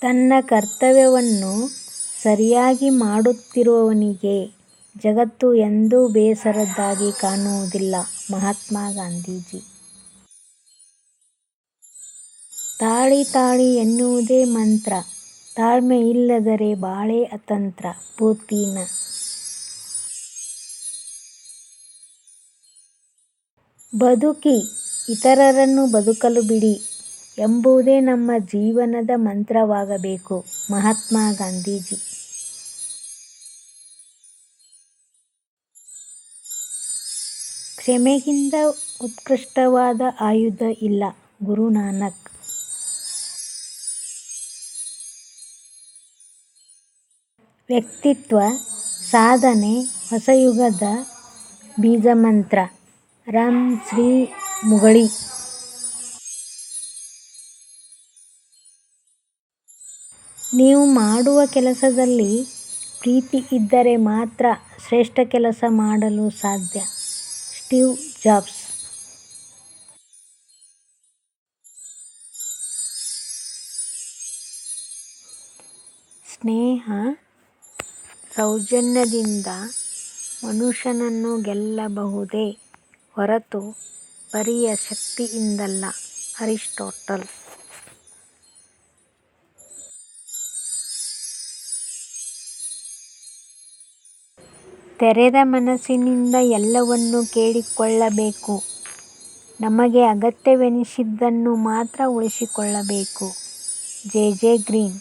ತನ್ನ ಕರ್ತವ್ಯವನ್ನು ಸರಿಯಾಗಿ ಮಾಡುತ್ತಿರುವವನಿಗೆ ಜಗತ್ತು ಎಂದೂ ಬೇಸರದ್ದಾಗಿ ಕಾಣುವುದಿಲ್ಲ. ಮಹಾತ್ಮ ಗಾಂಧೀಜಿ. ತಾಳಿ ತಾಳಿ ಎನ್ನುವುದೇ ಮಂತ್ರ, ತಾಳ್ಮೆ ಇಲ್ಲದರೆ ಬಾಳೇ ಅತಂತ್ರ. ಪುತಿನ್. ಬದುಕಿ, ಇತರರನ್ನು ಬದುಕಲು ಬಿಡಿ ಎಂಬುದೇ ನಮ್ಮ ಜೀವನದ ಮಂತ್ರವಾಗಬೇಕು. ಮಹಾತ್ಮ ಗಾಂಧೀಜಿ. ಕ್ಷಮೆಗಿಂತ ಉತ್ಕೃಷ್ಟವಾದ ಆಯುಧ ಇಲ್ಲ. ಗುರುನಾನಕ್. ವ್ಯಕ್ತಿತ್ವ ಸಾಧನೆ ಹೊಸಯುಗದ ಬೀಜಮಂತ್ರ. ರಾಮ್ಶ್ರೀ ಮುಗಳಿ. ನೀವು ಮಾಡುವ ಕೆಲಸದಲ್ಲಿ ಪ್ರೀತಿ ಇದ್ದರೆ ಮಾತ್ರ ಶ್ರೇಷ್ಠ ಕೆಲಸ ಮಾಡಲು ಸಾಧ್ಯ. Steve jobs. ಸ್ನೇಹ ಸೌಜನ್ಯದಿಂದ ಮನುಷ್ಯನನ್ನು ಗೆಲ್ಲಬಹುದೇ ಹೊರತು ಬರಿಯ ಶಕ್ತಿಯಿಂದಲ್ಲ. ಅರಿಸ್ಟಾಟಲ್. ತೆರೆದ ಮನಸ್ಸಿನಿಂದ ಎಲ್ಲವನ್ನೂ ಕೇಳಿಕೊಳ್ಳಬೇಕು. ನಮಗೆ ಅಗತ್ಯವೆನಿಸಿದ್ದನ್ನು ಮಾತ್ರ ಉಳಿಸಿಕೊಳ್ಳಬೇಕು. ಜೆ. ಜೆ. ಗ್ರೀನ್.